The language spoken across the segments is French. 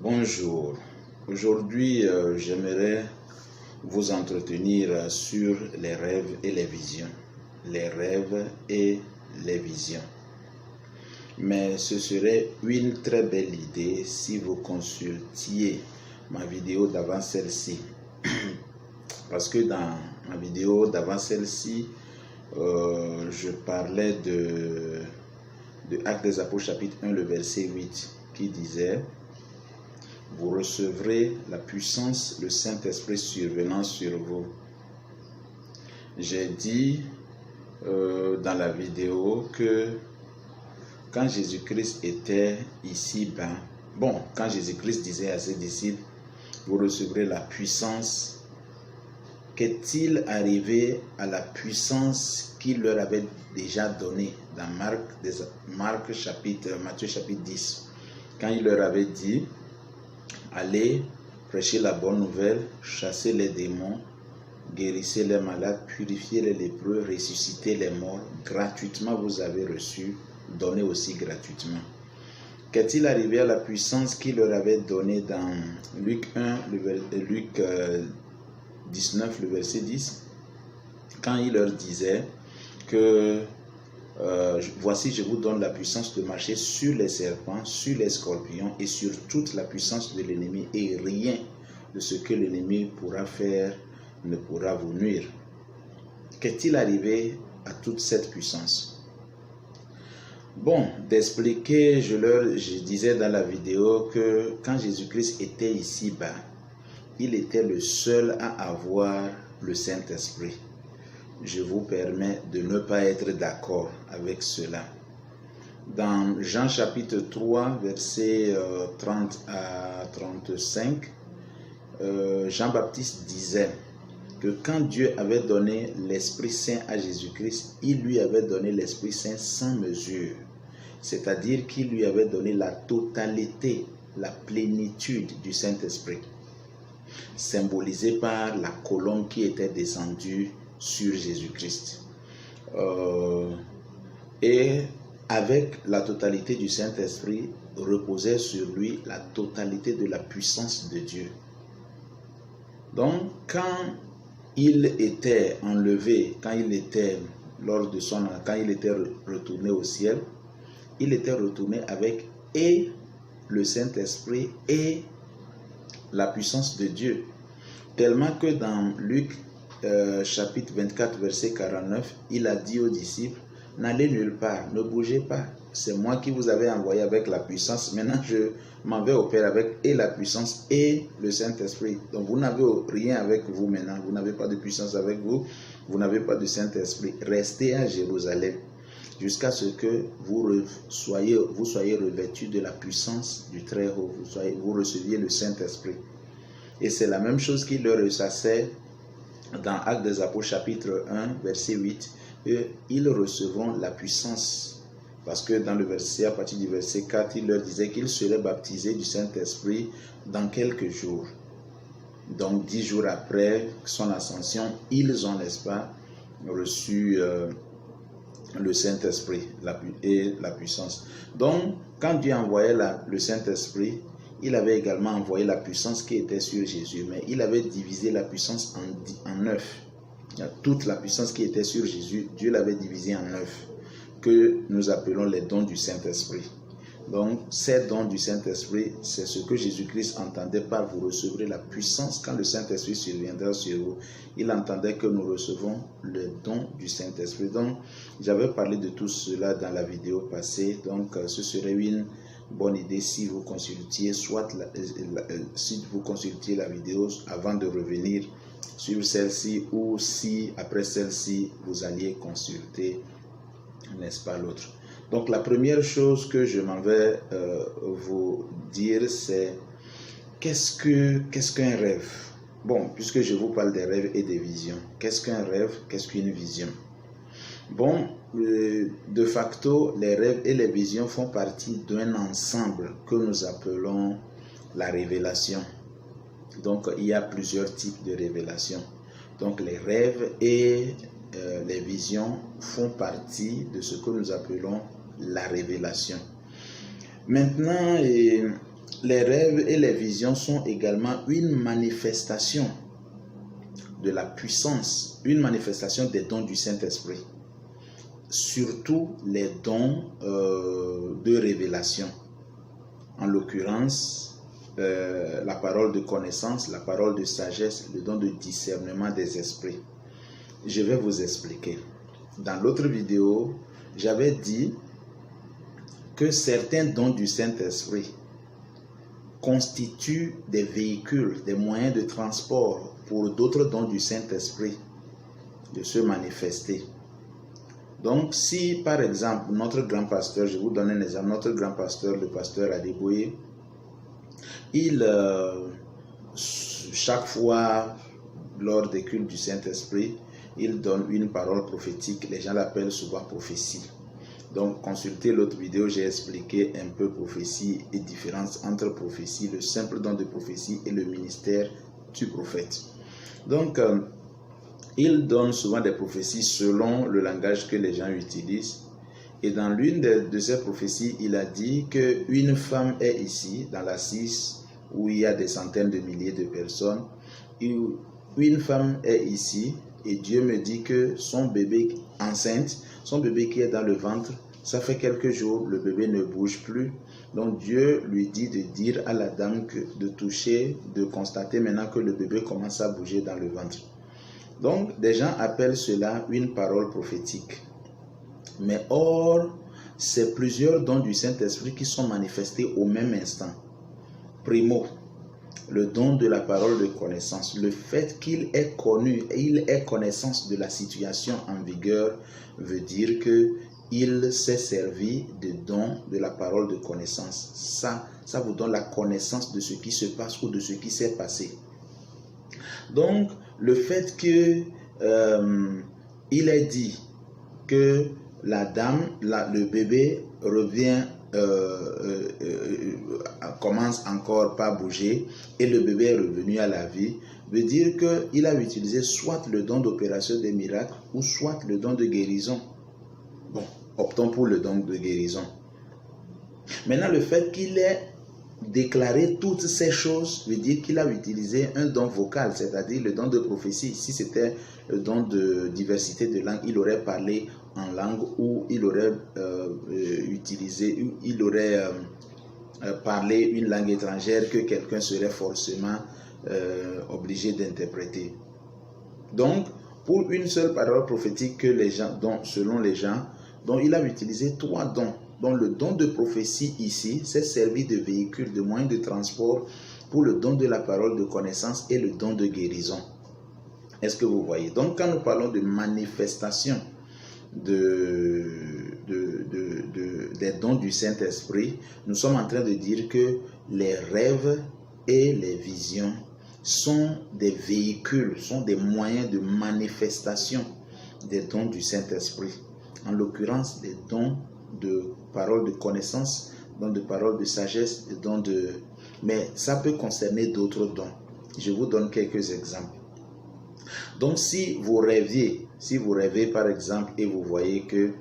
Bonjour, aujourd'hui j'aimerais vous entretenir sur les rêves et les visions. Les rêves et les visions. Mais ce serait une très belle idée si vous consultiez ma vidéo d'avant celle-ci. Parce que dans ma vidéo d'avant celle-ci, je parlais de Actes des Apôtres chapitre 1, le verset 8, qui disait: vous recevrez la puissance, le Saint-Esprit survenant sur vous. J'ai dit dans la vidéo que quand Jésus-Christ était ici-bas, quand Jésus-Christ disait à ses disciples, vous recevrez la puissance, qu'est-il arrivé à la puissance qu'il leur avait déjà donnée dans Matthieu chapitre 10, quand il leur avait dit: allez prêcher la bonne nouvelle, chassez les démons, guérissez les malades, purifiez les lépreux, ressuscitez les morts, gratuitement vous avez reçu, donnez aussi gratuitement. Qu'est-il arrivé à la puissance qu'il leur avait donnée dans Luc 19, le verset 10, quand il leur disait que voici, je vous donne la puissance de marcher sur les serpents, sur les scorpions et sur toute la puissance de l'ennemi, et rien de ce que l'ennemi pourra faire ne pourra vous nuire. Qu'est-il arrivé à toute cette puissance? D'expliquer, je disais dans la vidéo que quand Jésus-Christ était ici-bas, il était le seul à avoir le Saint-Esprit. Je vous permets de ne pas être d'accord avec cela. Dans Jean chapitre 3, versets 30 à 35, Jean-Baptiste disait que quand Dieu avait donné l'Esprit Saint à Jésus-Christ, il lui avait donné l'Esprit Saint sans mesure. C'est-à-dire qu'il lui avait donné la totalité, la plénitude du Saint-Esprit, symbolisée par la colombe qui était descendue sur Jésus-Christ. Et avec la totalité du Saint-Esprit, reposait sur lui la totalité de la puissance de Dieu. Donc, quand il était enlevé, quand il était retourné au ciel, il était retourné avec et le Saint-Esprit et la puissance de Dieu. Tellement que dans Luc chapitre 24, verset 49, il a dit aux disciples: n'allez nulle part, ne bougez pas. C'est moi qui vous avais envoyé avec la puissance. Maintenant, je m'en vais au Père avec et la puissance et le Saint-Esprit. Donc, vous n'avez rien avec vous maintenant. Vous n'avez pas de puissance avec vous. Vous n'avez pas de Saint-Esprit. Restez à Jérusalem jusqu'à ce que vous soyez revêtus de la puissance du Très-Haut. Vous receviez le Saint-Esprit. Et c'est la même chose qu'il leur ressassait dans Actes des Apôtres chapitre 1, verset 8. Et ils recevront la puissance. Parce que dans le verset, à partir du verset 4, il leur disait qu'ils seraient baptisés du Saint-Esprit dans quelques jours. Donc 10 jours après son ascension, ils ont, n'est-ce pas, reçu le Saint-Esprit et la puissance. Donc, quand Dieu envoyait le Saint-Esprit, il avait également envoyé la puissance qui était sur Jésus, mais il avait divisé la puissance en 9. Toute la puissance qui était sur Jésus, Dieu l'avait divisée en 9, que nous appelons les dons du Saint-Esprit. Donc, ces dons du Saint-Esprit, c'est ce que Jésus-Christ entendait par vous recevrez la puissance quand le Saint-Esprit surviendra sur vous. Il entendait que nous recevons le don du Saint-Esprit. Donc, j'avais parlé de tout cela dans la vidéo passée. Donc, ce serait une bonne idée si vous consultiez la vidéo avant de revenir sur celle-ci, ou si après celle-ci vous alliez consulter, n'est-ce pas, l'autre. Donc la première chose que je m'en vais vous dire, c'est qu'est-ce qu'un rêve? Puisque je vous parle des rêves et des visions, qu'est-ce qu'un rêve, qu'est-ce qu'une vision? De facto, les rêves et les visions font partie d'un ensemble que nous appelons la révélation. Donc, il y a plusieurs types de révélations. Donc, les rêves et les visions font partie de ce que nous appelons la révélation. Maintenant, les rêves et les visions sont également une manifestation de la puissance, une manifestation des dons du Saint-Esprit. Surtout les dons de révélation. En l'occurrence, la parole de connaissance, la parole de sagesse, le don de discernement des esprits. Je vais vous expliquer. Dans l'autre vidéo, j'avais dit que certains dons du Saint-Esprit constituent des véhicules, des moyens de transport pour d'autres dons du Saint-Esprit de se manifester. Donc, si par exemple, notre grand pasteur, je vous donne un exemple, notre grand pasteur, le pasteur Adeboye, chaque fois, lors des cultes du Saint-Esprit, il donne une parole prophétique, les gens l'appellent souvent prophétie. Donc, consultez l'autre vidéo, j'ai expliqué un peu prophétie et différence entre prophétie, le simple don de prophétie et le ministère du prophète. Donc, il donne souvent des prophéties selon le langage que les gens utilisent. Et dans l'une de ces prophéties, il a dit qu'une femme est ici, dans la Cisse, où il y a des centaines de milliers de personnes. Une femme est ici, et Dieu me dit que son bébé enceinte, son bébé qui est dans le ventre, ça fait quelques jours, le bébé ne bouge plus. Donc Dieu lui dit de dire à la dame de toucher, de constater maintenant que le bébé commence à bouger dans le ventre. Donc des gens appellent cela une parole prophétique. Mais or, c'est plusieurs dons du Saint-Esprit qui sont manifestés au même instant. Primo, le don de la parole de connaissance. Le fait qu'il ait connu et il ait connaissance de la situation en vigueur veut dire qu'il s'est servi de don de la parole de connaissance. Ça vous donne la connaissance de ce qui se passe ou de ce qui s'est passé. Donc, le fait qu'il ait dit que la dame, le bébé revient, commence encore pas à bouger et le bébé est revenu à la vie, veut dire qu'il a utilisé soit le don d'opération des miracles ou soit le don de guérison. Bon, optons pour le don de guérison. Maintenant, le fait qu'il ait déclaré toutes ces choses veut dire qu'il a utilisé un don vocal, c'est-à-dire le don de prophétie. Si c'était le don de diversité de langue, il aurait parlé en langue ou il aurait parlé une langue étrangère que quelqu'un serait forcément obligé d'interpréter. Donc, pour une seule parole prophétique que les gens, selon les gens, dont il a utilisé 3 dons. Donc le don de prophétie ici s'est servi de véhicule, de moyen de transport pour le don de la parole de connaissance et le don de guérison. Est-ce que vous voyez? Donc quand nous parlons de manifestation des dons du Saint-Esprit, nous sommes en train de dire que les rêves et les visions sont des véhicules, sont des moyens de manifestation des dons du Saint-Esprit. En l'occurrence, des dons de parole de connaissance, dons de parole de sagesse, des dons de... Mais ça peut concerner d'autres dons. Je vous donne quelques exemples. Donc, si vous rêvez par exemple et vous voyez que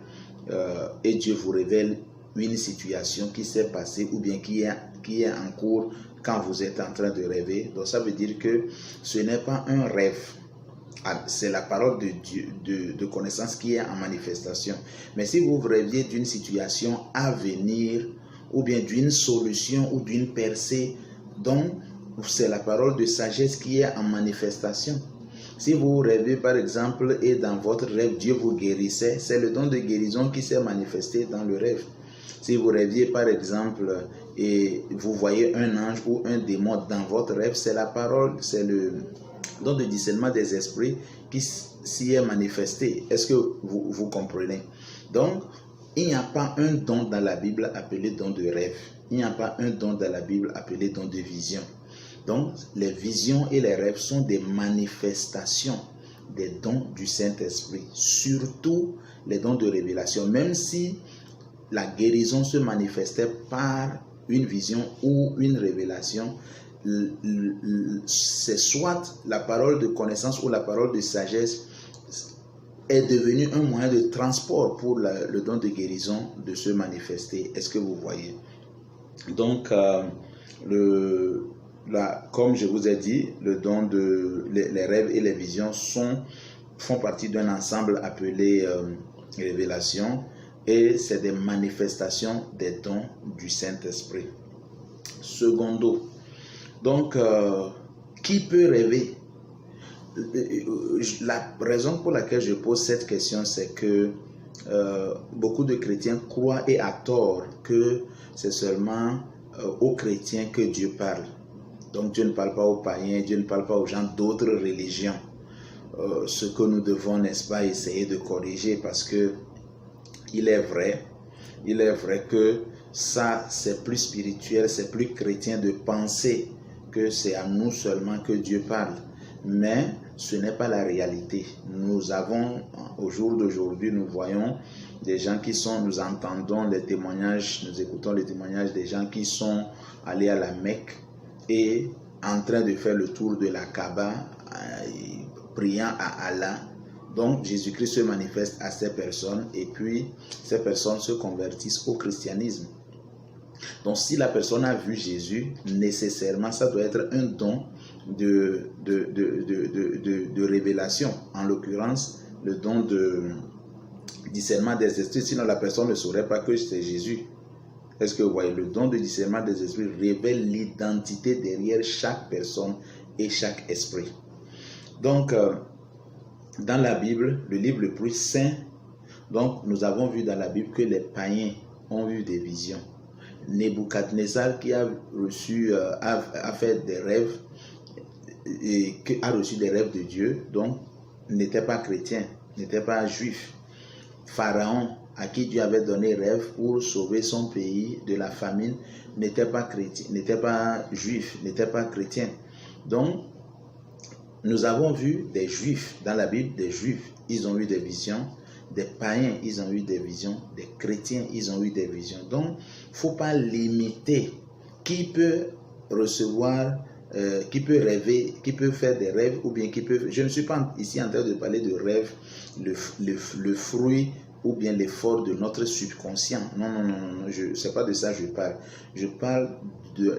et Dieu vous révèle une situation qui s'est passée ou bien qui est en cours quand vous êtes en train de rêver, donc ça veut dire que ce n'est pas un rêve. C'est la parole de Dieu, de connaissance qui est en manifestation. Mais si vous rêviez d'une situation à venir, ou bien d'une solution ou d'une percée, donc c'est la parole de sagesse qui est en manifestation. Si vous rêvez par exemple et dans votre rêve Dieu vous guérissait, c'est le don de guérison qui s'est manifesté dans le rêve. Si vous rêviez par exemple et vous voyez un ange ou un démon dans votre rêve, c'est la parole, c'est le don de discernement des esprits qui s'y est manifesté. Est-ce que vous comprenez? Donc, il n'y a pas un don dans la Bible appelé don de rêve. Il n'y a pas un don dans la Bible appelé don de vision. Donc, les visions et les rêves sont des manifestations des dons du Saint-Esprit. Surtout les dons de révélation. Même si la guérison se manifestait par une vision ou une révélation, c'est soit la parole de connaissance ou la parole de sagesse est devenue un moyen de transport pour le don de guérison de se manifester. Est-ce que vous voyez? Donc, Comme je vous ai dit, le don de les rêves et les visions font partie d'un ensemble appelé révélation, et c'est des manifestations des dons du Saint-Esprit. Secondo, donc, qui peut rêver? La raison pour laquelle je pose cette question, c'est que beaucoup de chrétiens croient, et à tort, que c'est seulement aux chrétiens que Dieu parle. Donc Dieu ne parle pas aux païens, Dieu ne parle pas aux gens d'autres religions. Ce que nous devons, n'est-ce pas, essayer de corriger, parce que il est vrai que ça, c'est plus spirituel, c'est plus chrétien de penser que c'est à nous seulement que Dieu parle. Mais ce n'est pas la réalité. Nous avons, au jour d'aujourd'hui, nous voyons des gens nous entendons les témoignages, nous écoutons les témoignages des gens qui sont allés à la Mecque et en train de faire le tour de la Kaaba, priant à Allah. Donc Jésus-Christ se manifeste à ces personnes, et puis ces personnes se convertissent au christianisme. Donc si la personne a vu Jésus, nécessairement ça doit être un don de révélation, en l'occurrence le don de discernement des esprits, sinon la personne ne saurait pas que c'est Jésus. Est-ce que vous voyez, le don de discernement des esprits révèle l'identité derrière chaque personne et chaque esprit. Donc dans la Bible, le livre le plus saint, donc nous avons vu dans la Bible que les païens ont eu des visions. Nebuchadnezzar, qui a fait des rêves, et qui a reçu des rêves de Dieu, donc n'était pas chrétien, n'était pas juif. Pharaon, à qui Dieu avait donné rêve pour sauver son pays de la famine, n'était pas chrétien, n'était pas juif, n'était pas chrétien. Donc nous avons vu des juifs dans la Bible, des juifs, ils ont eu des visions. Des païens, ils ont eu des visions. Des chrétiens, ils ont eu des visions. Donc, il ne faut pas limiter qui peut recevoir, qui peut rêver, qui peut faire des rêves, ou bien qui peut... Je ne suis pas ici en train de parler de rêve, le fruit ou bien l'effort de notre subconscient. Non, ce n'est pas de ça que je parle. Je parle de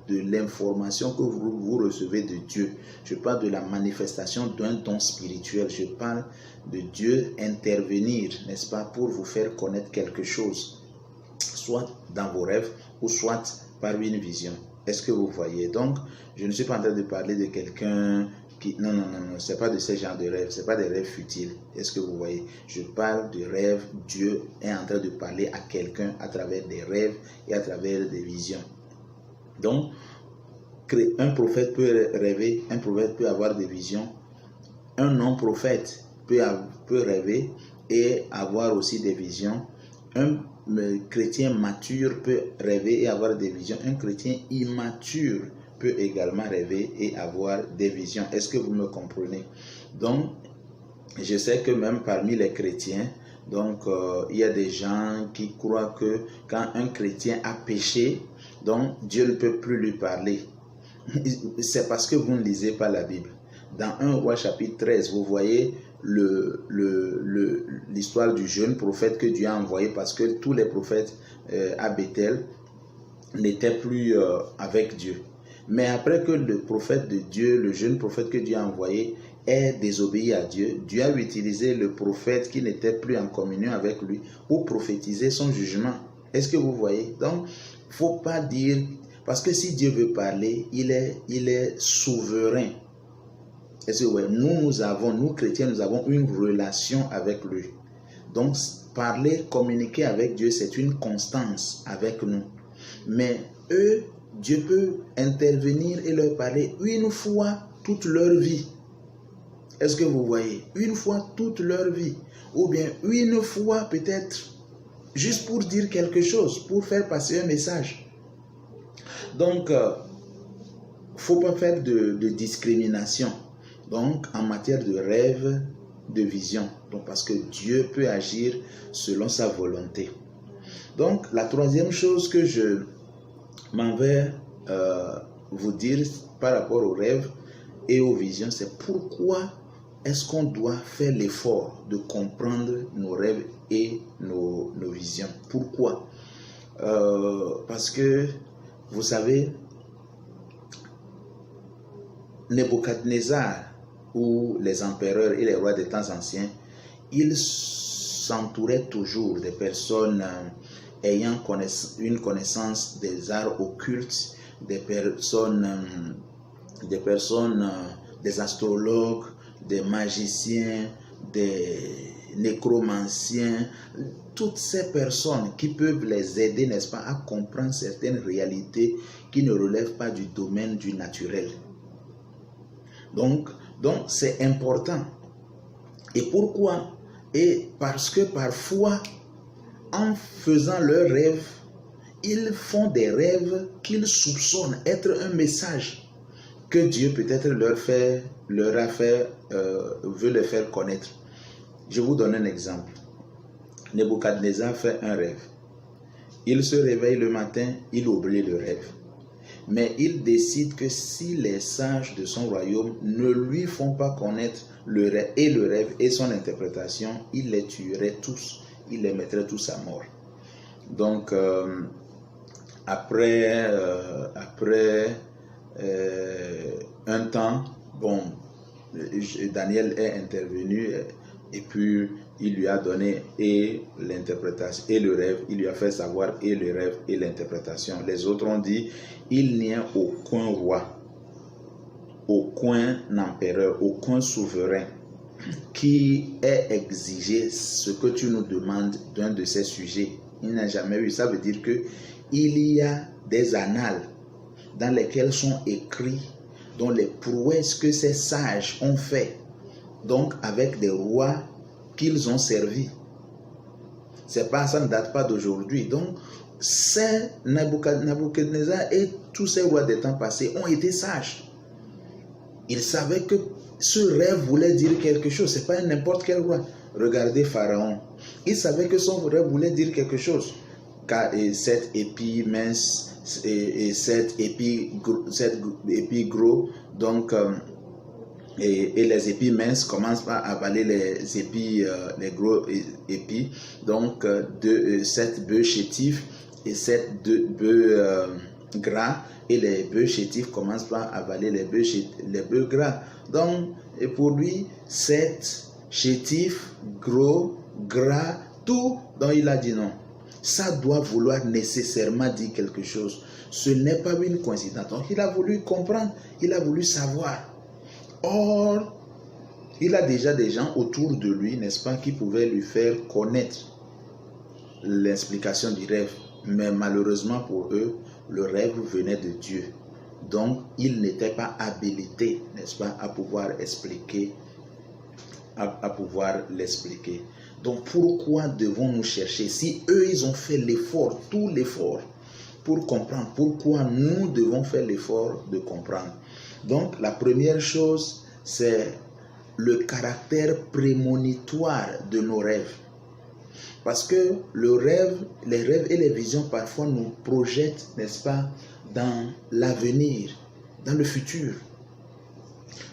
l'information que vous recevez de Dieu. Je parle de la manifestation d'un don spirituel. Je parle de Dieu intervenir, n'est-ce pas, pour vous faire connaître quelque chose, soit dans vos rêves ou soit par une vision. Est-ce que vous voyez? Donc, je ne suis pas en train de parler de quelqu'un qui... Non, c'est pas de ce genre de rêve, c'est pas des rêves futiles. Est-ce que vous voyez? Je parle de rêves. Dieu est en train de parler à quelqu'un à travers des rêves et à travers des visions. Donc, un prophète peut rêver, un prophète peut avoir des visions, un non-prophète peut rêver et avoir aussi des visions. Un chrétien mature peut rêver et avoir des visions. Un chrétien immature peut également rêver et avoir des visions. Est-ce que vous me comprenez? Donc, je sais que même parmi les chrétiens, donc il y a des gens qui croient que quand un chrétien a péché, donc Dieu ne peut plus lui parler. C'est parce que vous ne lisez pas la Bible. Dans 1 Roi chapitre 13, vous voyez l'histoire du jeune prophète que Dieu a envoyé, parce que tous les prophètes à Bethel n'étaient plus avec Dieu. Mais après que le prophète de Dieu, le jeune prophète que Dieu a envoyé, ait désobéi à Dieu, Dieu a utilisé le prophète qui n'était plus en communion avec lui pour prophétiser son jugement. Est-ce que vous voyez? Donc, il ne faut pas dire... Parce que si Dieu veut parler, il est souverain. Est-ce que ouais, nous chrétiens, nous avons une relation avec lui. Donc, parler, communiquer avec Dieu, c'est une constance avec nous. Mais eux, Dieu peut intervenir et leur parler une fois toute leur vie. Est-ce que vous voyez? Une fois toute leur vie. Ou bien une fois peut-être juste pour dire quelque chose, pour faire passer un message. Donc, il ne faut pas faire de discrimination. Donc, en matière de rêve, de vision. Donc, parce que Dieu peut agir selon sa volonté. Donc, la troisième chose que je m'en vais vous dire par rapport aux rêves et aux visions, c'est pourquoi est-ce qu'on doit faire l'effort de comprendre nos rêves et nos visions. Pourquoi? Parce que, vous savez, Nebuchadnezzar, ou les empereurs et les rois des temps anciens, ils s'entouraient toujours des personnes ayant une connaissance des arts occultes, des astrologues, des magiciens, des nécromanciens, toutes ces personnes qui peuvent les aider, n'est-ce pas, à comprendre certaines réalités qui ne relèvent pas du domaine du naturel. Donc c'est important. Et pourquoi? Et parce que parfois, en faisant leurs rêves, ils font des rêves qu'ils soupçonnent être un message que Dieu peut-être veut leur faire connaître. Je vous donne un exemple. Nebuchadnezzar fait un rêve. Il se réveille le matin, il oublie le rêve. Mais il décide que si les sages de son royaume ne lui font pas connaître le rêve et son interprétation, il les tuerait tous, il les mettrait tous à mort. Donc, après un temps, Daniel est intervenu et puis il lui a donné et l'interprétation et le rêve, il lui a fait savoir et le rêve et l'interprétation. Les autres ont dit, il n'y a aucun roi, aucun empereur, aucun souverain qui ait exigé ce que tu nous demandes d'un de ces sujets. Il n'a jamais eu. Ça veut dire que il y a des annales dans lesquelles sont écrits dont les prouesses que ces sages ont fait, donc avec des rois qu'ils ont servis. Ça ne date pas d'aujourd'hui. Donc, c'est Nabuchodonosor et tous ces rois des temps passés ont été sages. Ils savaient que ce rêve voulait dire quelque chose. Ce n'est pas n'importe quel roi. Regardez Pharaon. Il savait que son rêve voulait dire quelque chose. Car 7 épis minces et 7 épis gros. Donc, et les épis minces commencent à avaler les épis, les gros épis. Donc, 7 bœufs chétifs et 7 bœufs gras. Et les bœufs chétifs commencent à avaler les bœufs gras. Donc, et pour lui, 7 chétifs, gros, gras, tout. Donc, il a dit non. Ça doit vouloir nécessairement dire quelque chose. Ce n'est pas une coïncidence. Donc, il a voulu comprendre, il a voulu savoir. Or, il a déjà des gens autour de lui, n'est-ce pas, qui pouvaient lui faire connaître l'explication du rêve. Mais malheureusement pour eux, le rêve venait de Dieu. Donc, ils n'étaient pas habilités, n'est-ce pas, à pouvoir expliquer, à pouvoir l'expliquer. Donc, pourquoi devons-nous chercher? Si eux, ils ont fait l'effort, tout l'effort, pour comprendre, pourquoi nous devons faire l'effort de comprendre? Donc, la première chose, c'est le caractère prémonitoire de nos rêves. Parce que les rêves et les visions, parfois, nous projettent, n'est-ce pas, dans l'avenir, dans le futur.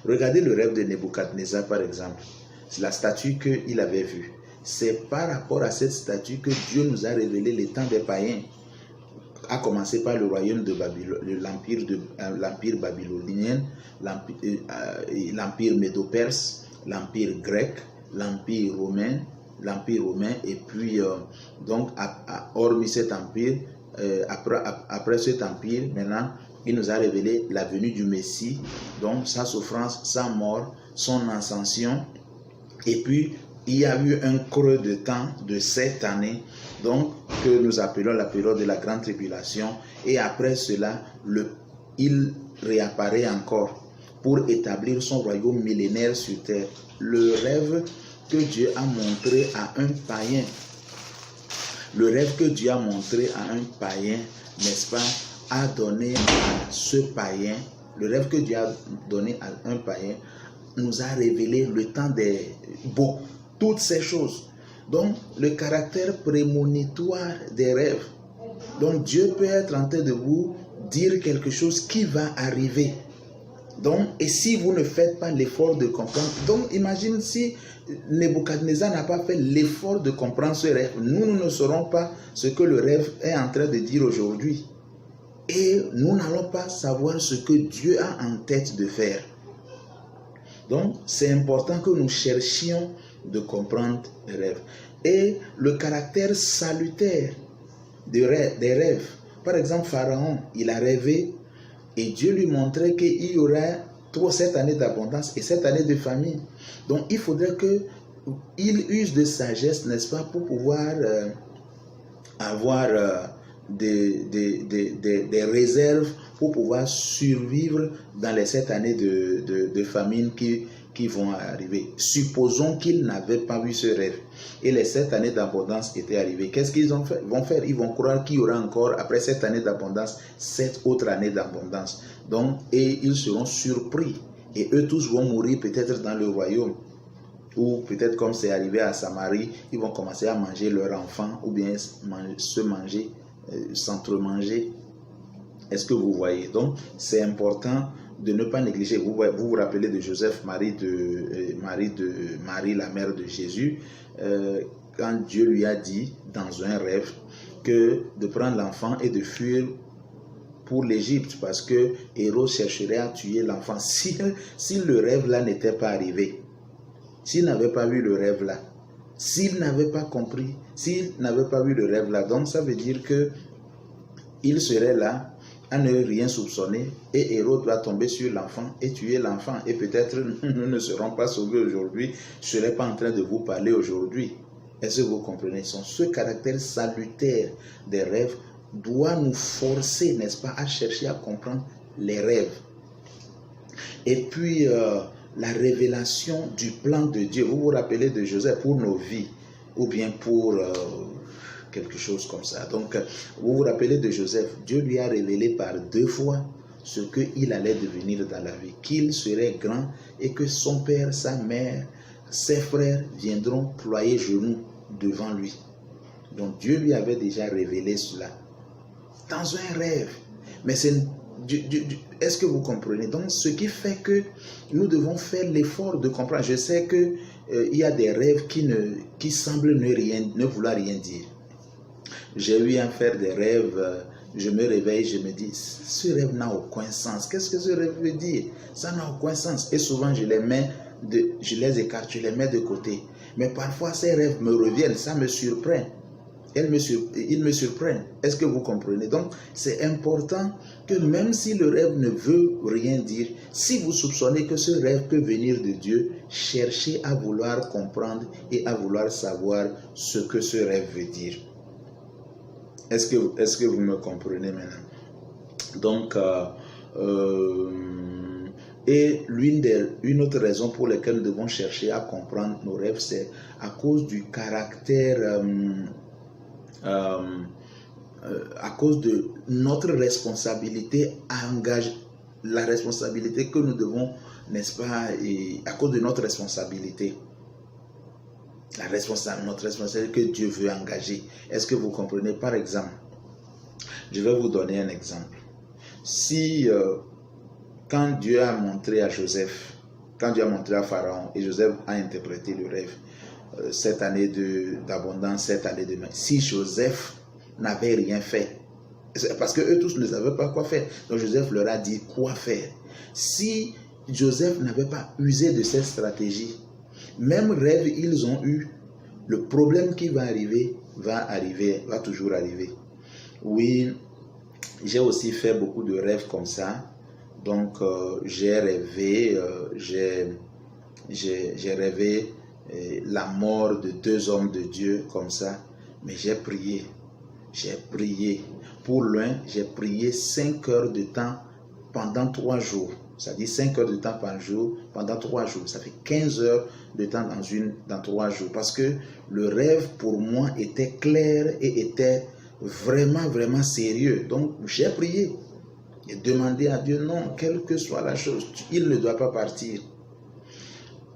Regardez le rêve de Nebuchadnezzar, par exemple. C'est la statue qu'il avait vue. C'est par rapport à cette statue que Dieu nous a révélé les temps des païens. À commencer par le royaume de Babylone, l'empire babylonien, l'empire médo-perse, l'empire grec, l'empire romain, et puis donc hormis cet empire, après cet empire, maintenant il nous a révélé la venue du Messie, donc sa souffrance, sa mort, son ascension, et puis il y a eu un creux de temps de 7 années, donc que nous appelons la période de la grande tribulation, et après cela, il réapparaît encore pour établir son royaume millénaire sur terre. Le rêve que Dieu a montré à un païen, n'est-ce pas, a donné à ce païen, le rêve que Dieu a donné à un païen nous a révélé le temps des beaux, toutes ces choses. Donc, le caractère prémonitoire des rêves. Donc, Dieu peut être en train de vous dire quelque chose qui va arriver. Donc, et si vous ne faites pas l'effort de comprendre, donc imagine si Nebuchadnezzar n'a pas fait l'effort de comprendre ce rêve, nous ne saurons pas ce que le rêve est en train de dire aujourd'hui. Et nous n'allons pas savoir ce que Dieu a en tête de faire. Donc, c'est important que nous cherchions de comprendre les rêves. Et le caractère salutaire des rêves. Par exemple, Pharaon, il a rêvé et Dieu lui montrait qu'il y aurait cette année d'abondance et cette année de famine. Donc, il faudrait qu'il use de sagesse, n'est-ce pas, pour pouvoir avoir des réserves pour pouvoir survivre dans les 7 années de famine qui vont arriver. Supposons qu'ils n'avaient pas vu ce rêve et les 7 années d'abondance étaient arrivées. Qu'est-ce qu'ils vont faire? Ils vont croire qu'il y aura encore, après 7 années d'abondance, 7 autres années d'abondance. Donc, et ils seront surpris. Et eux tous vont mourir peut-être dans le royaume. Ou peut-être comme c'est arrivé à Samarie, ils vont commencer à manger leurs enfants ou bien s'entremanger. Est-ce que vous voyez? Donc, c'est important de ne pas négliger. Vous vous rappelez de Joseph, Marie, la mère de Jésus, quand Dieu lui a dit dans un rêve que de prendre l'enfant et de fuir pour l'Égypte parce que Hérode chercherait à tuer l'enfant. Si le rêve là n'était pas arrivé, s'il n'avait pas vu le rêve là, s'il n'avait pas compris, s'il n'avait pas vu le rêve là, donc ça veut dire que il serait là à ne rien soupçonner et Hérode va tomber sur l'enfant et tuer l'enfant. Et peut-être nous ne serons pas sauvés aujourd'hui, je ne serai pas en train de vous parler aujourd'hui. Est-ce que vous comprenez? Ce caractère salutaire des rêves doit nous forcer, n'est-ce pas, à chercher à comprendre les rêves. Et puis, la révélation du plan de Dieu. Vous vous rappelez de Joseph pour nos vies ou bien pour quelque chose comme ça. Donc, vous vous rappelez de Joseph. Dieu lui a révélé par 2 fois ce qu'il allait devenir dans la vie. Qu'il serait grand et que son père, sa mère, ses frères viendront ployer genoux devant lui. Donc, Dieu lui avait déjà révélé cela dans un rêve. Mais est-ce que vous comprenez? Donc, ce qui fait que nous devons faire l'effort de comprendre. Je sais qu'il y a des rêves qui semblent ne vouloir rien dire. J'ai eu à faire des rêves, je me réveille, je me dis, ce rêve n'a aucun sens. Qu'est-ce que ce rêve veut dire? Ça n'a aucun sens. Et souvent, je les écarte, je les mets de côté. Mais parfois, ces rêves me reviennent, ça me surprend. Ils me surprennent. Est-ce que vous comprenez? Donc, c'est important que même si le rêve ne veut rien dire, si vous soupçonnez que ce rêve peut venir de Dieu, cherchez à vouloir comprendre et à vouloir savoir ce que ce rêve veut dire. Est-ce que vous me comprenez maintenant? Donc, et une autre raison pour laquelle nous devons chercher à comprendre nos rêves, c'est à cause du caractère... à cause de notre responsabilité la responsabilité que nous devons, n'est-ce pas, et à cause de notre responsabilité, notre responsabilité que Dieu veut engager. Est-ce que vous comprenez? Par exemple, je vais vous donner un exemple. Si, quand Dieu a montré à Joseph, quand Dieu a montré à Pharaon, et Joseph a interprété le rêve, cette année d'abondance, cette année de... Si Joseph n'avait rien fait, parce qu'eux tous ne savaient pas quoi faire, donc Joseph leur a dit quoi faire. Si Joseph n'avait pas usé de cette stratégie, même rêve ils ont eu, le problème qui va toujours arriver. Oui, j'ai aussi fait beaucoup de rêves comme ça. Donc, j'ai rêvé la mort de 2 hommes de Dieu comme ça, mais j'ai prié. Pour l'un, j'ai prié 5 heures de temps pendant 3 jours. Ça dit 5 heures de temps par jour pendant 3 jours. Ça fait 15 heures de temps dans 3 jours. Parce que le rêve pour moi était clair et était vraiment, vraiment sérieux. Donc j'ai prié et demandé à Dieu, non, quelle que soit la chose, il ne doit pas partir.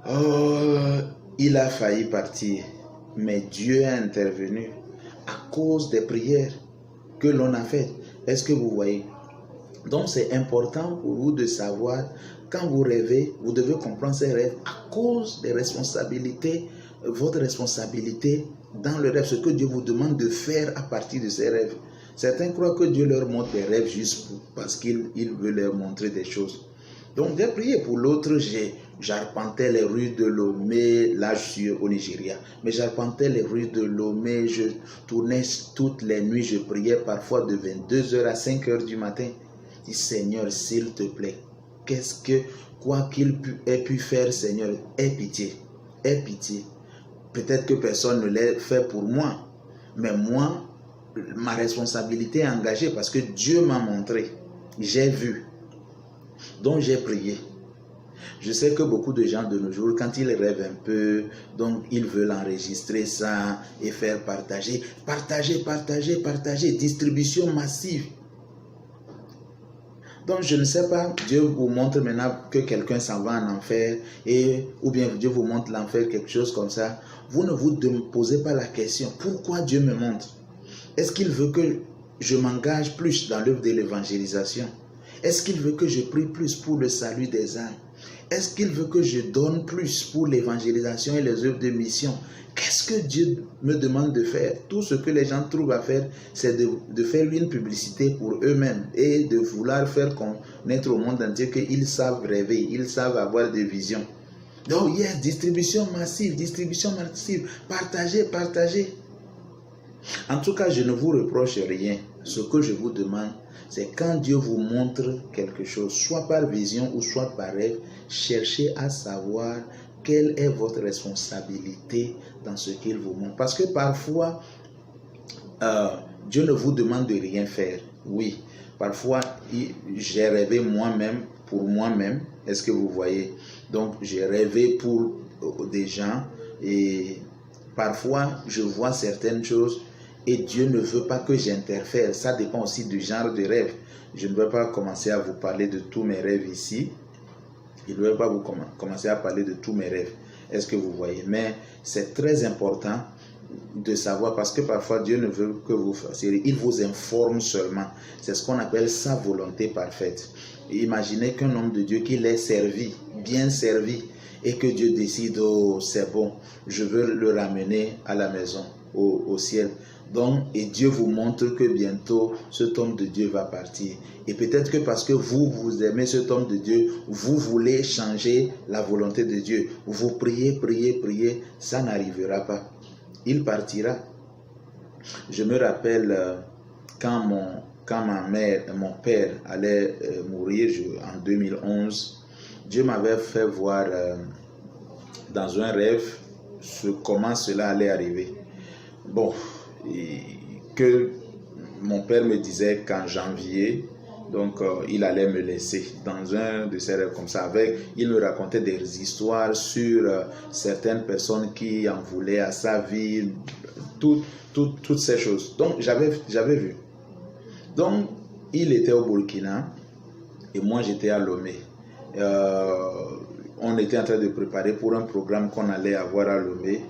Oh, il a failli partir, mais Dieu a intervenu à cause des prières que l'on a faites. Est-ce que vous voyez? Donc c'est important pour vous de savoir, quand vous rêvez, vous devez comprendre ces rêves à cause des responsabilités, votre responsabilité dans le rêve, ce que Dieu vous demande de faire à partir de ces rêves. Certains croient que Dieu leur montre des rêves juste parce qu'il veut leur montrer des choses. Donc j'ai prié pour l'autre, J'arpentais les rues de Lomé, là je suis au Nigeria, mais j'arpentais les rues de Lomé, je tournais toutes les nuits, je priais parfois de 22h à 5h du matin. Je dis, Seigneur, s'il te plaît, quoi qu'il ait pu faire, Seigneur, aie pitié, aie pitié. Peut-être que personne ne l'a fait pour moi, mais moi, ma responsabilité est engagée parce que Dieu m'a montré, j'ai vu, donc j'ai prié. Je sais que beaucoup de gens de nos jours, quand ils rêvent un peu, donc ils veulent enregistrer ça et faire partager. Partager, distribution massive. Donc je ne sais pas, Dieu vous montre maintenant que quelqu'un s'en va en enfer, ou bien Dieu vous montre l'enfer, quelque chose comme ça. Vous ne vous posez pas la question, pourquoi Dieu me montre? Est-ce qu'il veut que je m'engage plus dans l'œuvre de l'évangélisation? Est-ce qu'il veut que je prie plus pour le salut des âmes? Est-ce qu'il veut que je donne plus pour l'évangélisation et les œuvres de mission? Qu'est-ce que Dieu me demande de faire? Tout ce que les gens trouvent à faire, c'est de faire une publicité pour eux-mêmes et de vouloir faire connaître au monde entier qu'ils savent rêver, ils savent avoir des visions. Donc, yes, distribution massive, partagez. En tout cas, je ne vous reproche rien. Ce que je vous demande, c'est quand Dieu vous montre quelque chose, soit par vision ou soit par rêve, cherchez à savoir quelle est votre responsabilité dans ce qu'il vous montre. Parce que parfois, Dieu ne vous demande de rien faire. Oui, parfois, j'ai rêvé moi-même, pour moi-même. Est-ce que vous voyez? Donc, j'ai rêvé pour des gens et parfois, je vois certaines choses et Dieu ne veut pas que j'interfère. Ça dépend aussi du genre de rêve. Je ne vais pas commencer à vous parler de tous mes rêves ici. Je ne vais pas vous commencer à parler de tous mes rêves. Est-ce que vous voyez? Mais c'est très important de savoir parce que parfois Dieu ne veut que vous fassiez. Il vous informe seulement. C'est ce qu'on appelle sa volonté parfaite. Imaginez qu'un homme de Dieu qui l'ait servi, bien servi, et que Dieu décide, oh c'est bon, je veux le ramener à la maison, au ciel. Donc, et Dieu vous montre que bientôt, cet homme de Dieu va partir. Et peut-être que parce que vous aimez cet homme de Dieu, vous voulez changer la volonté de Dieu. Vous priez, ça n'arrivera pas. Il partira. Je me rappelle quand mon père allait mourir en 2011, Dieu m'avait fait voir dans un rêve comment cela allait arriver. Bon, que mon père me disait qu'en janvier, donc il allait me laisser dans un de ces rêves comme ça. Il me racontait des histoires sur certaines personnes qui en voulaient à sa vie, toutes ces choses. Donc j'avais vu. Donc il était au Burkina et moi j'étais à Lomé. On était en train de préparer pour un programme qu'on allait avoir à Lomé.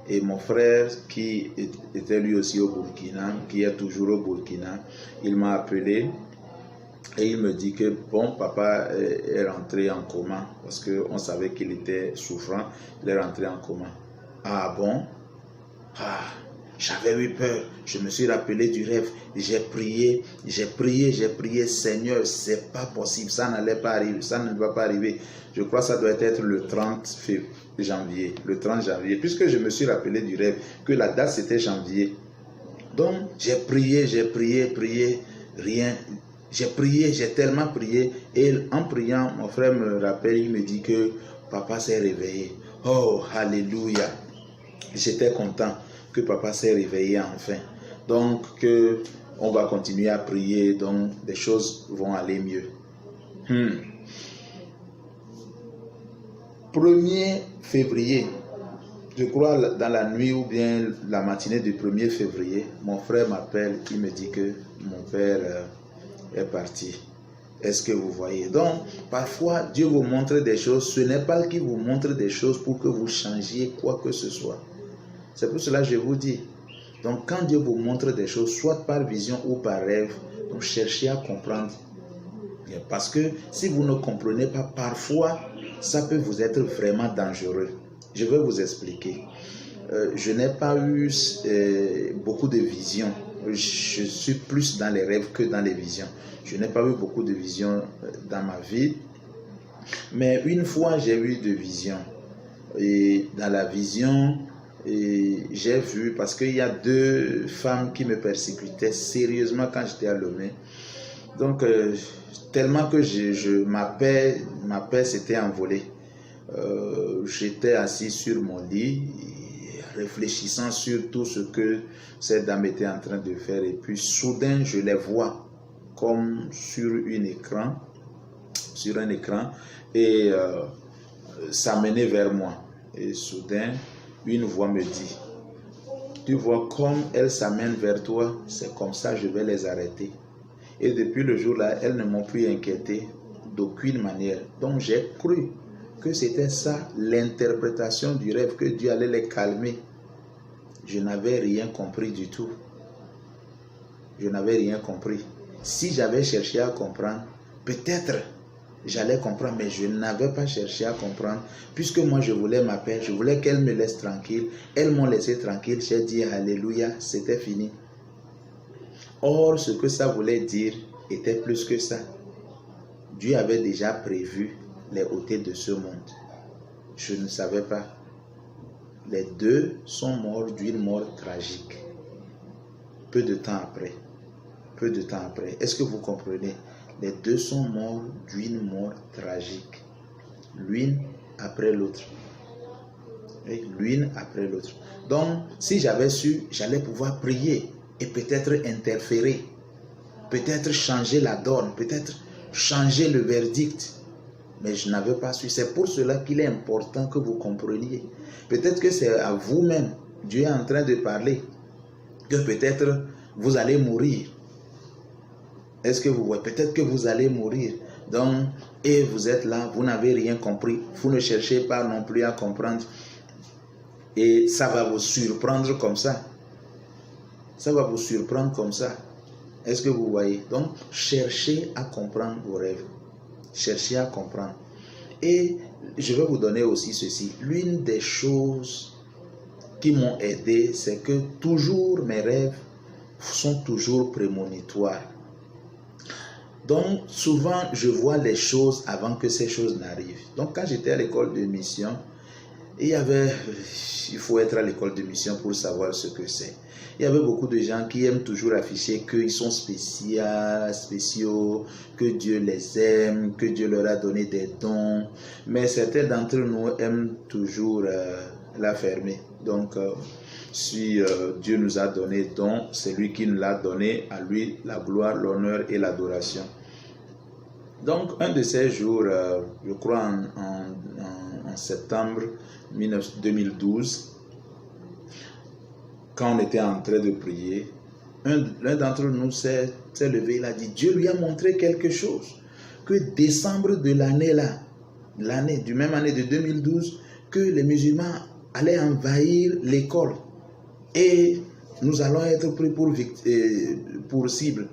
Et mon frère, qui était lui aussi au Burkina, qui est toujours au Burkina, il m'a appelé et il me dit que bon, papa est rentré en coma parce qu'on savait qu'il était souffrant, il est rentré en coma. Ah bon? Ah, j'avais eu peur, je me suis rappelé du rêve, j'ai prié, Seigneur, c'est pas possible, ça n'allait pas arriver, ça ne va pas arriver. Je crois que ça doit être le 30 janvier, puisque je me suis rappelé du rêve, que la date c'était janvier. Donc, j'ai prié, rien. J'ai tellement prié, et en priant, mon frère me rappelle, il me dit que papa s'est réveillé. Oh, alléluia. J'étais content que papa s'est réveillé enfin. Donc, on va continuer à prier, donc les choses vont aller mieux. 1er février, je crois dans la nuit ou bien la matinée du 1er février, mon frère m'appelle, il me dit que mon père est parti. Est-ce que vous voyez? Donc, parfois, Dieu vous montre des choses. Ce n'est pas qu'il vous montre des choses pour que vous changiez quoi que ce soit. C'est pour cela que je vous dis. Donc, quand Dieu vous montre des choses, soit par vision ou par rêve, donc cherchez à comprendre. Parce que si vous ne comprenez pas, parfois, ça peut vous être vraiment dangereux. Je vais vous expliquer. Je n'ai pas eu beaucoup de visions. Je suis plus dans les rêves que dans les visions. Je n'ai pas eu beaucoup de visions dans ma vie. Mais une fois, j'ai eu de visions. Et dans la vision, j'ai vu, parce qu'il y a 2 femmes qui me persécutaient sérieusement quand j'étais à Lomé. Donc, tellement que ma paix s'était envolée. J'étais assis sur mon lit, réfléchissant sur tout ce que cette dame était en train de faire. Et puis, soudain, je les vois comme sur un écran. Et ça menait vers moi. Et soudain, une voix me dit, tu vois comme elles s'amènent vers toi, c'est comme ça je vais les arrêter. Et depuis le jour-là, elles ne m'ont plus inquiété d'aucune manière. Donc j'ai cru que c'était ça l'interprétation du rêve, que Dieu allait les calmer. Je n'avais rien compris du tout. Je n'avais rien compris. Si j'avais cherché à comprendre, peut-être j'allais comprendre, mais je n'avais pas cherché à comprendre, puisque moi je voulais ma paix, je voulais qu'elles me laissent tranquille. Elles m'ont laissé tranquille, j'ai dit Alléluia, c'était fini. Or, ce que ça voulait dire était plus que ça. Dieu avait déjà prévu les ôter de ce monde. Je ne savais pas. Les 2 sont morts d'une mort tragique. Peu de temps après. Est-ce que vous comprenez? Les 2 sont morts d'une mort tragique. L'une après l'autre. L'une après l'autre. Donc, si j'avais su, j'allais pouvoir prier et peut-être interférer. Peut-être changer la donne. Peut-être changer le verdict. Mais je n'avais pas su. C'est pour cela qu'il est important que vous compreniez. Peut-être que c'est à vous-même. Dieu est en train de parler. Que peut-être vous allez mourir. Est-ce que vous voyez? Peut-être que vous allez mourir. Donc, et vous êtes là, vous n'avez rien compris. Vous ne cherchez pas non plus à comprendre. Et ça va vous surprendre comme ça. Ça va vous surprendre comme ça. Est-ce que vous voyez? Donc, cherchez à comprendre vos rêves. Cherchez à comprendre. Et je vais vous donner aussi ceci. L'une des choses qui m'ont aidé, c'est que toujours mes rêves sont toujours prémonitoires. Donc, souvent, je vois les choses avant que ces choses n'arrivent. Donc, quand j'étais à l'école de mission, il faut être à l'école de mission pour savoir ce que c'est. Il y avait beaucoup de gens qui aiment toujours afficher qu'ils sont spéciaux, que Dieu les aime, que Dieu leur a donné des dons. Mais certains d'entre nous aiment toujours la fermer. Donc, si Dieu nous a donné don, c'est lui qui nous l'a donné, à lui la gloire, l'honneur et l'adoration. Donc, un de ces jours, je crois en septembre 2012, quand on était en train de prier, l'un d'entre nous s'est levé, il a dit, Dieu lui a montré quelque chose, que décembre de l'année-là, du même année de 2012, que les musulmans allaient envahir l'école et nous allons être pris pour cible.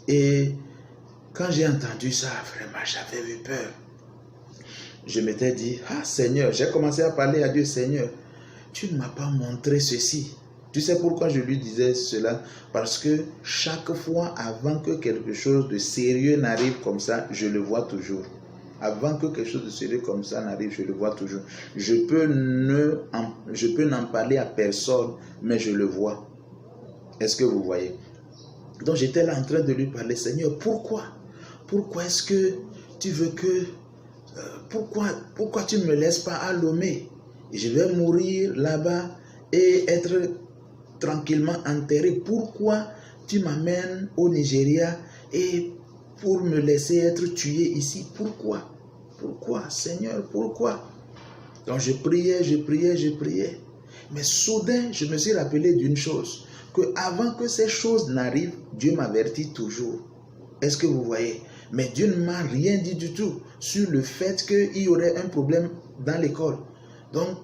Et quand j'ai entendu ça, vraiment, j'avais eu peur. Je m'étais dit, ah Seigneur, j'ai commencé à parler à Dieu, Seigneur, tu ne m'as pas montré ceci. Tu sais pourquoi je lui disais cela? Parce que chaque fois, avant que quelque chose de sérieux n'arrive comme ça, je le vois toujours. Avant que quelque chose de sérieux comme ça n'arrive, je le vois toujours. Je peux n'en parler à personne, mais je le vois. Est-ce que vous voyez? Donc j'étais là en train de lui parler, Seigneur, pourquoi est-ce que tu veux que... pourquoi tu ne me laisses pas à Lomé? Je vais mourir là-bas et être tranquillement enterré. Pourquoi tu m'amènes au Nigeria et pour me laisser être tué ici? Pourquoi, Seigneur, pourquoi? Donc je priais. Mais soudain, je me suis rappelé d'une chose, que avant que ces choses n'arrivent, Dieu m'avertit toujours. Est-ce que vous voyez? Mais Dieu ne m'a rien dit du tout sur le fait qu'il y aurait un problème dans l'école. Donc,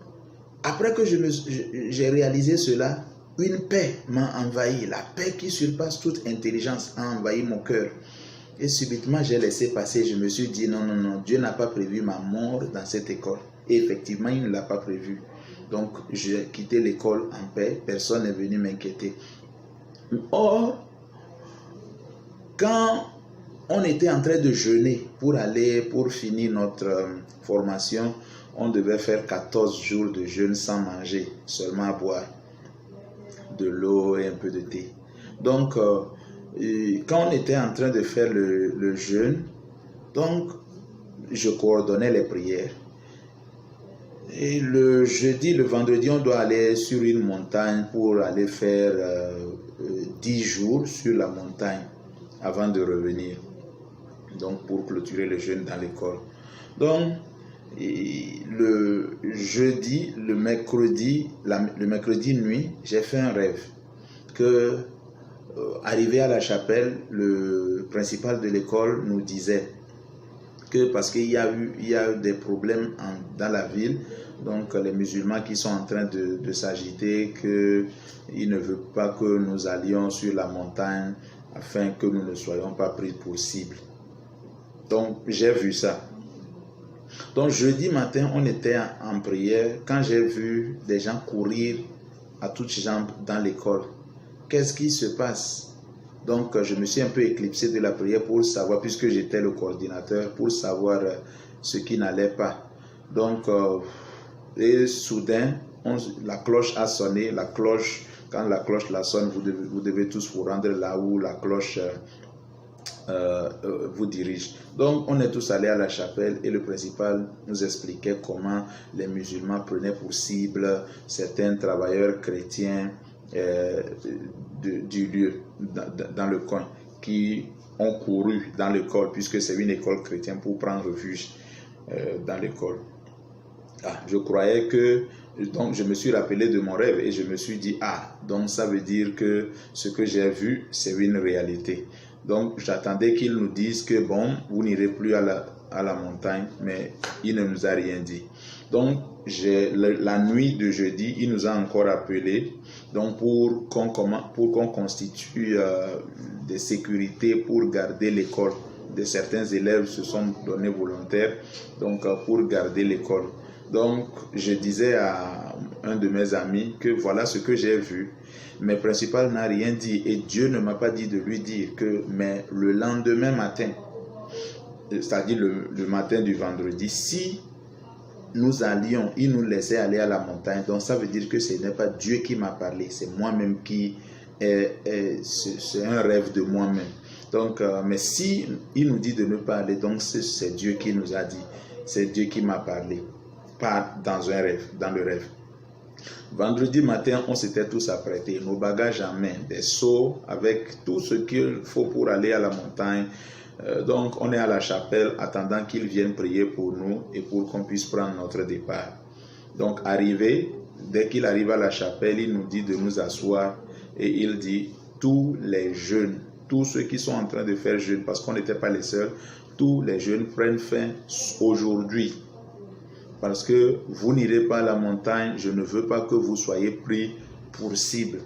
après que j'ai réalisé cela, une paix m'a envahi. La paix qui surpasse toute intelligence a envahi mon cœur. Et subitement, j'ai laissé passer. Je me suis dit, non, Dieu n'a pas prévu ma mort dans cette école. Et effectivement, il ne l'a pas prévu. Donc, j'ai quitté l'école en paix. Personne n'est venu m'inquiéter. Or, quand on était en train de jeûner pour finir notre formation. On devait faire 14 jours de jeûne sans manger, seulement à boire de l'eau et un peu de thé. Donc, quand on était en train de faire le jeûne, donc, je coordonnais les prières. Et le jeudi, le vendredi, on doit aller sur une montagne pour aller faire 10 jours sur la montagne avant de revenir. Donc, pour clôturer le jeûne dans l'école. Donc, le jeudi, le mercredi nuit, j'ai fait un rêve que, arrivé à la chapelle, le principal de l'école nous disait que parce qu'il y a eu des problèmes dans la ville, donc les musulmans qui sont en train de s'agiter, qu'ils ne veulent pas que nous allions sur la montagne afin que nous ne soyons pas pris pour cible. Donc j'ai vu ça. Donc jeudi matin, on était en prière quand j'ai vu des gens courir à toutes jambes dans l'école. Qu'est-ce qui se passe? Donc je me suis un peu éclipsé de la prière pour savoir, puisque j'étais le coordinateur, pour savoir ce qui n'allait pas. Donc, et soudain, la cloche a sonné. La cloche, quand la cloche la sonne, vous devez tous vous rendre là où la cloche vous dirige. Donc on est tous allés à la chapelle et le principal nous expliquait comment les musulmans prenaient pour cible certains travailleurs chrétiens du lieu, dans le coin, qui ont couru dans l'école, puisque c'est une école chrétienne, pour prendre refuge dans l'école. Je croyais que, donc je me suis rappelé de mon rêve et je me suis dit, donc ça veut dire que ce que j'ai vu, c'est une réalité. Donc j'attendais qu'ils nous disent que bon, vous n'irez plus à la montagne, mais il ne nous a rien dit. Donc la nuit de jeudi, il nous a encore appelés, donc pour qu'on constitue des sécurités pour garder l'école. Certains élèves se sont donnés volontaires, donc pour garder l'école. Donc je disais à un de mes amis que voilà ce que j'ai vu. Mais principal n'a rien dit et Dieu ne m'a pas dit de lui dire que, mais le lendemain matin, c'est-à-dire le matin du vendredi, si nous allions, il nous laissait aller à la montagne. Donc ça veut dire que ce n'est pas Dieu qui m'a parlé, c'est moi-même c'est un rêve de moi-même. Donc, mais si il nous dit de ne pas aller, donc c'est Dieu qui nous a dit, c'est Dieu qui m'a parlé, pas dans un rêve, dans le rêve. Vendredi matin, on s'était tous apprêtés, nos bagages en main, des seaux avec tout ce qu'il faut pour aller à la montagne. Donc, on est à la chapelle attendant qu'ils viennent prier pour nous et pour qu'on puisse prendre notre départ. Donc, dès qu'il arrive à la chapelle, il nous dit de nous asseoir et il dit, tous les jeunes, tous ceux qui sont en train de faire jeûne, parce qu'on n'était pas les seuls, tous les jeunes prennent fin aujourd'hui. Parce que vous n'irez pas à la montagne, je ne veux pas que vous soyez pris pour cible.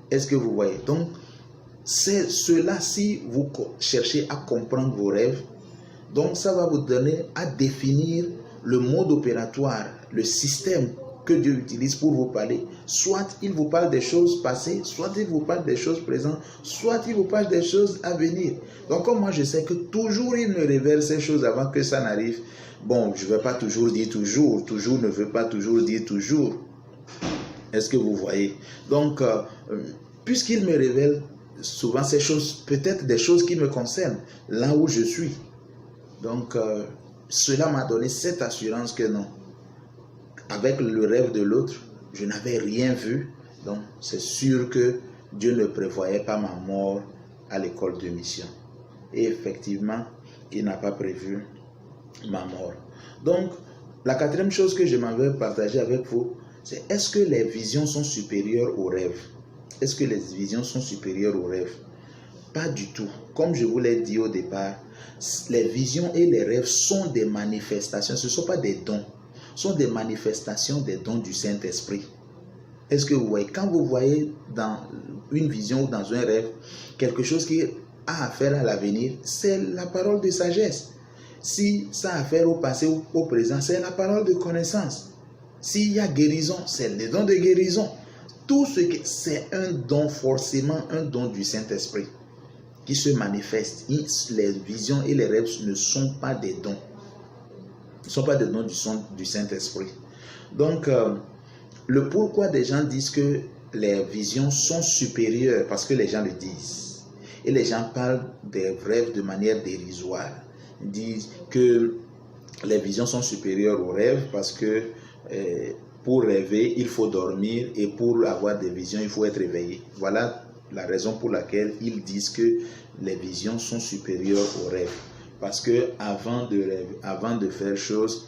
Est-ce que vous voyez? Donc, c'est cela, si vous cherchez à comprendre vos rêves, donc ça va vous donner à définir le mode opératoire, le système que Dieu utilise pour vous parler. Soit il vous parle des choses passées, soit il vous parle des choses présentes, soit il vous parle des choses à venir. Donc comme moi je sais que toujours il me révèle ces choses avant que ça n'arrive, bon, je ne vais pas toujours dire toujours, toujours ne veut pas toujours dire toujours. Est-ce que vous voyez? Donc, puisqu'il me révèle souvent ces choses, peut-être des choses qui me concernent, là où je suis. Donc, cela m'a donné cette assurance que non. Avec le rêve de l'autre, je n'avais rien vu. Donc, c'est sûr que Dieu ne prévoyait pas ma mort à l'école de mission. Et effectivement, il n'a pas prévu ma mort. Donc, la quatrième chose que je m'avais partagée avec vous, c'est est-ce que les visions sont supérieures aux rêves? Est-ce que les visions sont supérieures aux rêves? Pas du tout. Comme je vous l'ai dit au départ, les visions et les rêves sont des manifestations. Ce ne sont pas des dons. Ce sont des manifestations des dons du Saint-Esprit. Est-ce que vous voyez? Quand vous voyez dans une vision ou dans un rêve, quelque chose qui a affaire à l'avenir, c'est la parole de sagesse. Si ça a affaire au passé ou au présent, c'est la parole de connaissance. S'il y a guérison, c'est le don de guérison. Tout ce qui c'est un don, forcément un don du Saint-Esprit. qui se manifestent. Les visions et les rêves ne sont pas des dons. Ne sont pas des dons du Saint-Esprit. Donc, le pourquoi des gens disent que les visions sont supérieures, parce que les gens le disent. Et les gens parlent des rêves de manière dérisoire. Ils disent que les visions sont supérieures aux rêves parce que pour rêver, il faut dormir et pour avoir des visions, il faut être éveillé. Voilà la raison pour laquelle ils disent que les visions sont supérieures aux rêves. Parce que avant de faire chose,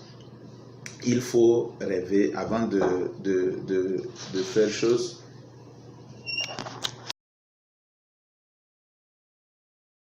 il faut rêver. Avant de faire chose,